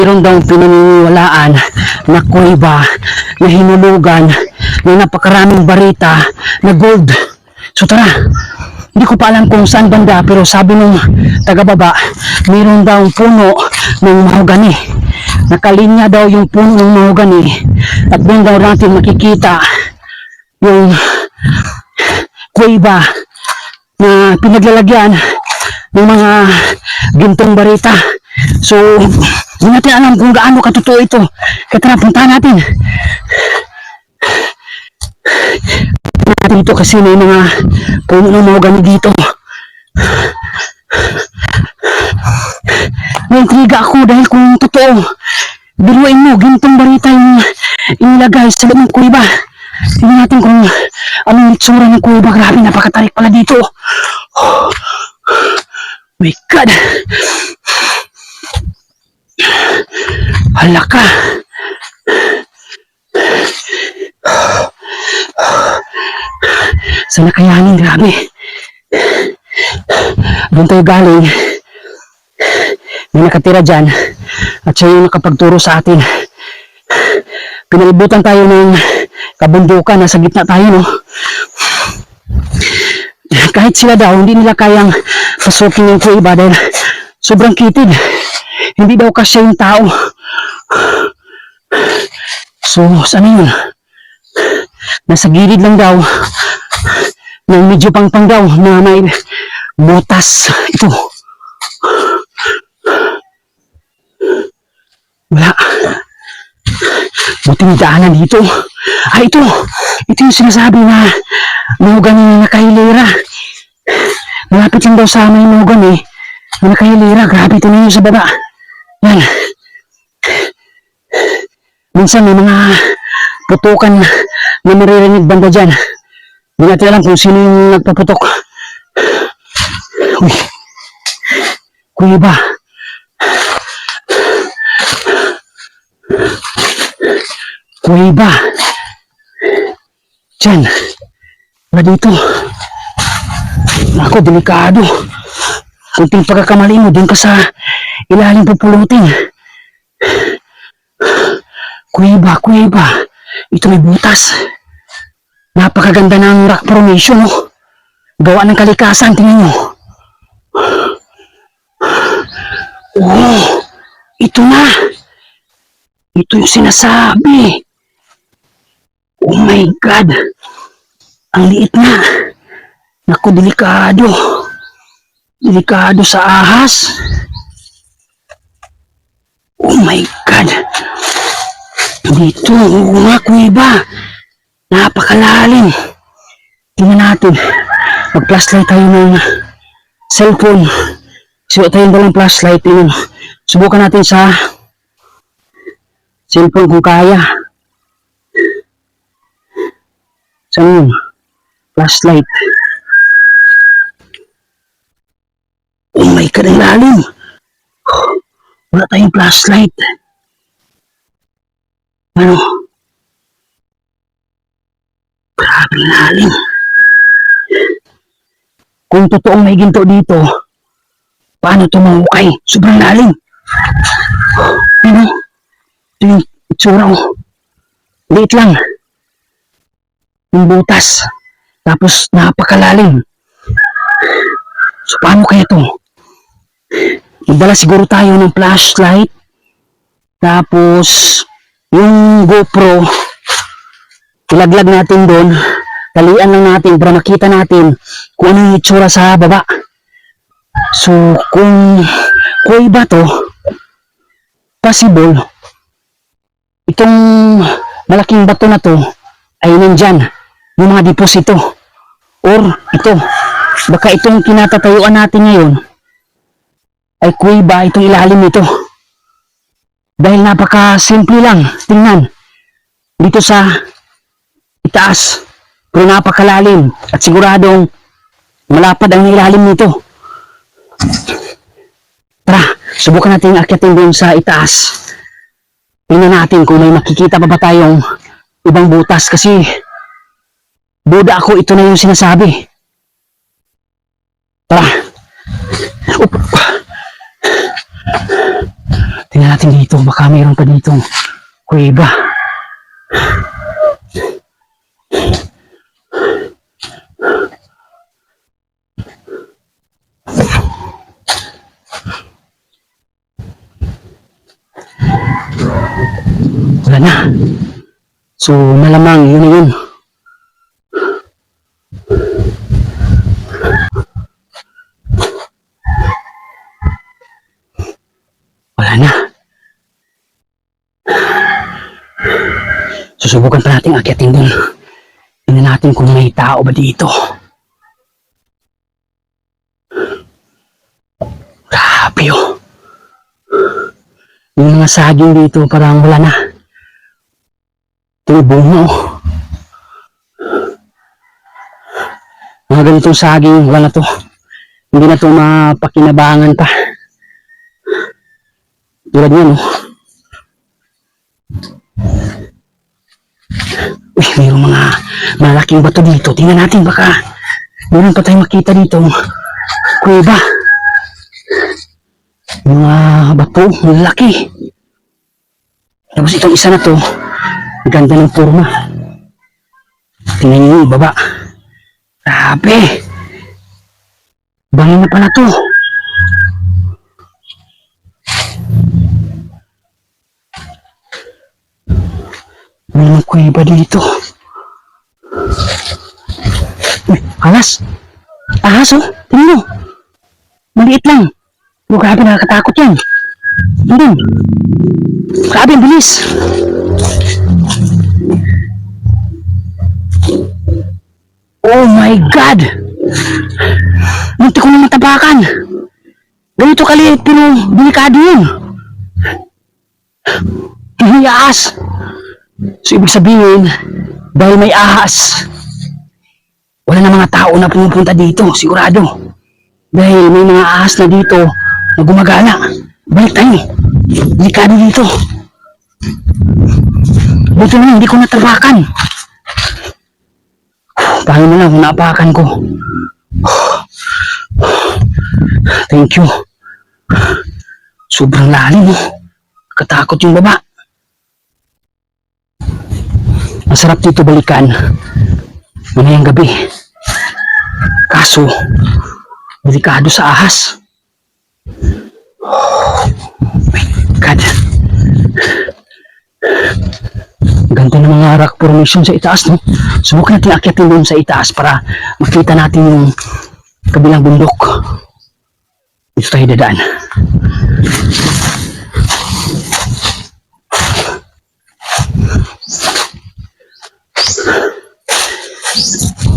Meron daw pinaniniwalaan na kuweba na hinulugan ng napakaraming barita na gold. So tara, hindi ko pa alam kung saan banda, pero sabi nung taga-baba, meron daw puno ng mahogani. Nakalinya daw yung puno ng mahogani at doon daw natin makikita yung kuweba na pinaglalagyan ng mga gintong barita. So, hindi natin alam kung gaano katotoo ito. Kaya tara, puntahan natin. Dito kasi may mga puno ng mahogani dito. Naintriga ako dahil kung totoo, biruin mo, gintong barita yung inilagay sa loob ng kuweba. Tingnan natin kung anong itsura ng kuweba. Grabe, napakatarik pala dito. Oh my God. Hala ka. Sana kayanin, grabe. Doon tayo galing. May nakatira dyan at siya yung nakapagturo sa atin. Pinalibutan tayo ng kabundukan, nasa gitna tayo, no? Kahit sila daw, hindi nila kayang pasukin yung kuweba dahil sobrang kitid. Hindi daw kasi yung tao. So, saan yun? Nasa gilid lang daw ng medyo pangpang daw na may butas. Ito. Wala. Buti may daanan dito. Ah, ito. Ito yung sinasabi na mahogani na nakahilera. Malapit lang daw sa may mahogani na nakahilera. Grabe, ito na yun sa baba. Yan. Minsan may mga putukan na maririnig banda dyan. Hindi natin alam kung sino yung nagpaputok. Uy. Kuweba. Kuweba. Diyan. Wala dito. Ako, delikado. Kunting pagkakamali mo, din ka sa ilalim pupulutin. Kuweba, kuweba. Ito may butas. Napakaganda ng rock formation, no? Gawa ng kalikasan, tingnan nyo. Oh, ito na. Ito yung sinasabi. Oh my God. Ang liit na. Naku, delikado. Delikado sa ahas. Oh my God. Dito, mga kuweba. Napakalalim. Tingnan natin. Mag-flashlight tayo ng cellphone. Suot tayong dalang flashlight. Subukan natin sa cellphone kung kaya. Saan yun? Flashlight. Oh my God, ang lalim. Wala tayong flashlight. Ano? Grabe lalim. Kung totoong may ginto dito, paano ito mahukay? Sobrang lalim. Ano? Ito yung itsura ko. Liit lang. Yung butas. Tapos napakalalim. So paano kaya ito? Magdala siguro tayo ng flashlight. Tapos yung GoPro, ilaglag natin doon. Talian lang natin para makita natin kung ano yung itsura sa baba. So kung kuweba to, possible itong malaking bato na to ay nandyan yung mga deposito. Or ito, baka itong kinatatayuan natin ngayon ay kuweba, itong ilalim nito. Dahil napaka-simple lang, tingnan. Dito sa itaas, pero napakalalim at siguradong malapad ang ilalim nito. Tara, subukan natin akyatin doon sa itaas. Tingnan natin kung may makikita pa ba tayong ibang butas kasi duda ako ito na yung sinasabi. Tara. Tingnan natin dito, baka mayroon pa dito kuweba. Wala na. So, malamang yun na yun. Wala na. Susubukan pa natin akyatin dun. Tingnan natin kung may tao ba dito. Grabe oh. Yung mga saging dito parang wala na. Ito yung bunga oh. Mga ganitong saging, wala na to. Hindi na to mapakinabangan pa. Tulad yan oh. Uy, mayroong mga malaking bato dito. Tingnan natin baka meron pa tayong makita dito. Kuweba. Mga bato, malaki. Tapos itong isa na to, ganda ng forma. Tingnan niyo yung baba. Grabe. Bangin na pala to. May mga kuweba dito. Uy, ahas. Ahas oh. Tingnan mo. Maliit lang. Oh, grabe, nakakatakot yan. Tingnan. Grabe, ang bilis. Oh my God! Munti ko na matapakan. Ganito kaliit pero delikado yun. May ahas. So, ibig sabihin, dahil may ahas, wala na mga tao na pumupunta dito, sigurado. Dahil may mga ahas na dito na gumagala. Balik tayo. Delikado dito. Buti na hindi ko natapakan. Paano na lang kung naapakan ko. Thank you. Sobrang lalim oh. Katakot yung baba. Masarap dito balikan mamayang gabi. Kaso, delikado sa ahas. Oh my God. Ganda ng mga rock formation sa itaas, no? Subukan natin akyatin doon sa itaas para makita natin yung kabilang bundok. Dito tayo dadaan.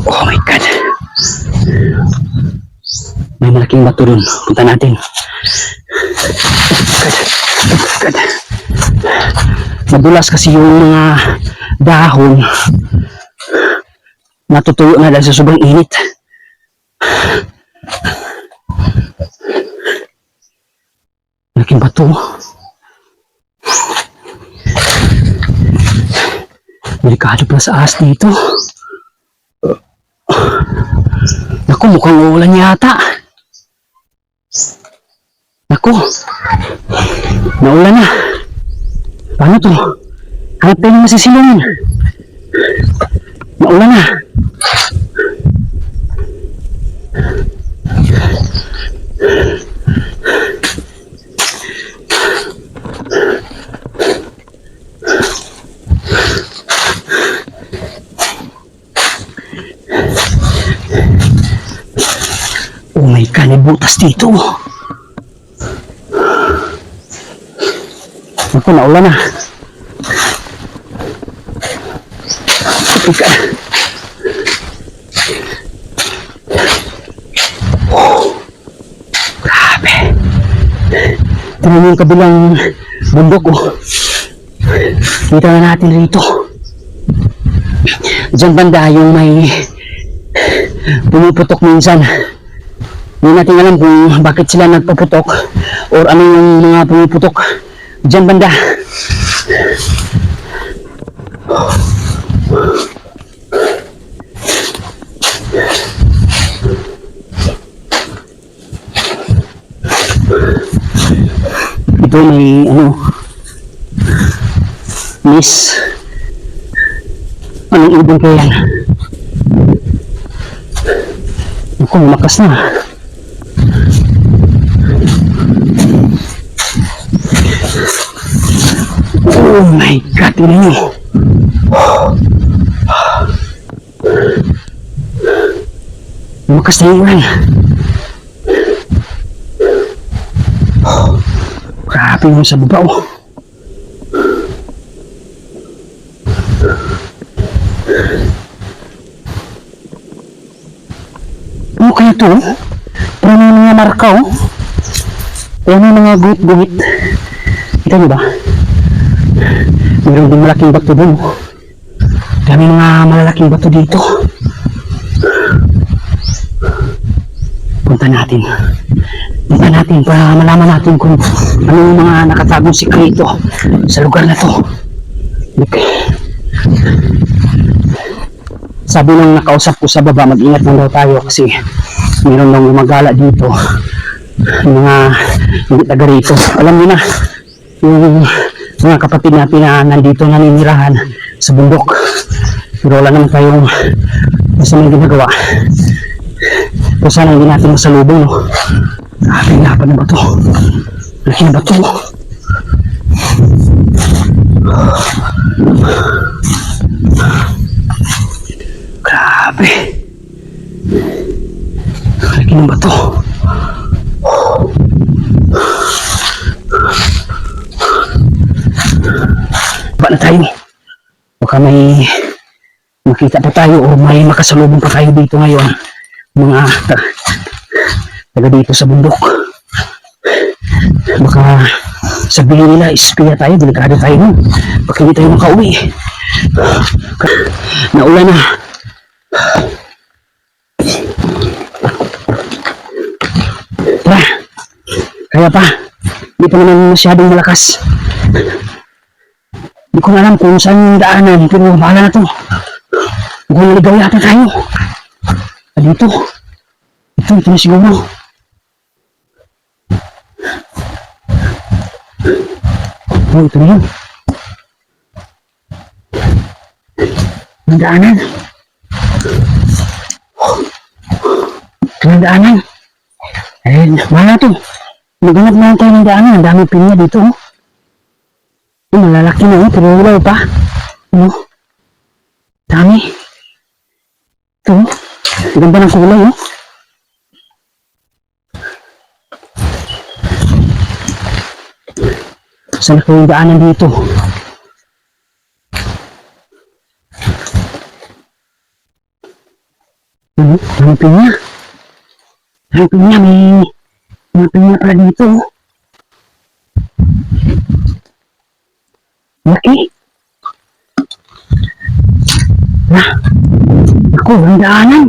Oh my God. May malaking bato doon. Punta natin. God. Madulas kasi yung mga dahon. Natutuyo na dahil sa sobrang init. Malaking bato. Delikado pala sa ahas dito. Naku, mukhang uulan yata. Naku, naulan na. Paano to? Hanap tayo ng masisilungan. Naulan na. Oh my God, may butas dito. Naku, naulan na. Oh, grabe. Tingnan yung kabilang bundok. Oh. Kita na natin rito. Diyan banda yung may pumuputok minsan. Hindi natin alam kung bakit sila nagpuputok or ano yung mga pumuputok. Diyan banda. Ito may may ano, miss. Anong ibon kaya yan? Naku, lumakas na. Oh my God, tingnan nyo. Lumakas na yung ulan. Grabe yung sa baba, oh. Ano kaya to? Parang may mga marka, oh. Parang may mga guhit-guhit. Kita nyo ba? Mayroon din malaking bato dun, oh. Dami mga malalaking bato dito. Punta natin. Punta natin para malaman natin kung ano yung mga nakatagong sikreto sa lugar na to. Sabi nung nakausap ko sa baba, mag-ingat lang daw tayo kasi mayroon nang gumagala dito. Yung mga hindi taga rito. Alam niyo na, yung mga kapatid natin na nandito naninirahan sa bundok. Pero wala naman tayong masamang ginagawa. Pero sana hindi natin masalubong, no? Aking lapad na ba ito? Laki na ba ito? Grabe. Laki na ba ito? Baba na tayo. Baka may makita pa tayo o may makasalubong pa tayo dito ngayon. Mga taga dito sa bundok. Baka sabihin nila, espiya tayo, delikado tayo nun. Baka hindi tayo makauwi. Naulan na. Tara, kaya pa, hindi pa naman masyadong malakas. Hindi ko na alam kung saan yung daanan, pero bahala na to. Mukhang naligaw yata tayo. Dito. Ito na siguro. Oh, ito na yun. Ang daanan. Ito na daanan. Eh, mana to? Maghanap na tayo ng daanan. Ang dami pinya dito. Oh, malalaki na, pero wala pa. Ano? Dami. Ito. Ganda ng kulay, oh. Saan ko yung daanan dito? Ano? Ang pinya. Ang pinya, may pinya pala dito. Laki. Ako, ang daanan.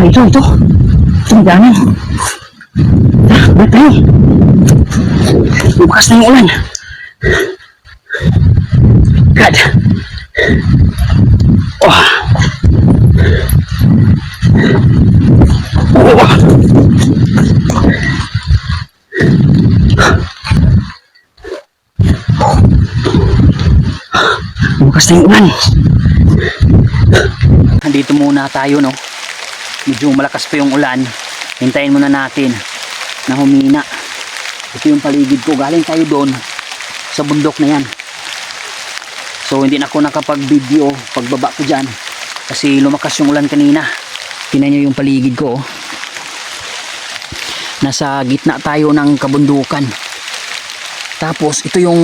Ay, ito. Ito ang daanan. Ba't tayo? Bukas na yung ulan. God. Oh. Oh. Bukas na yung ulan. Nandito muna tayo, no? Medyo malakas pa yung ulan. Hintayin muna natin na humina. Ito yung paligid ko. Galing tayo doon sa bundok na yan. So hindi na ako nakapag-video pagbaba ko dyan kasi lumakas yung ulan kanina. Tingnan nyo yung paligid ko, oh. Nasa gitna tayo ng kabundukan. Tapos ito yung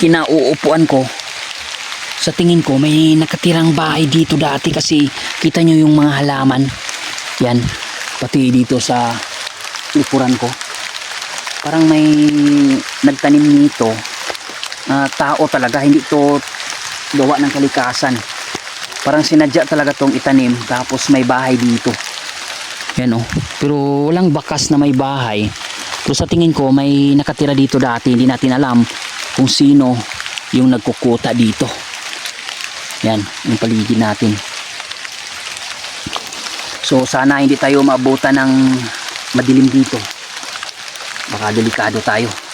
kinauupuan ko. Sa tingin ko may nakatirang bahay dito dati kasi kita nyo yung mga halaman. Yan, pati dito sa likuran ko. Parang may nagtanim nito. Tao talaga, hindi to gawa ng kalikasan. Parang sinadya talaga tong itanim tapos may bahay dito. Yan, oh. Pero walang bakas na may bahay. Pero sa tingin ko may nakatira dito dati. Hindi natin alam kung sino yung nagkukuta dito. Yan, yung paligid natin. So sana hindi tayo maabutan ng madilim dito. Baka delikado tayo.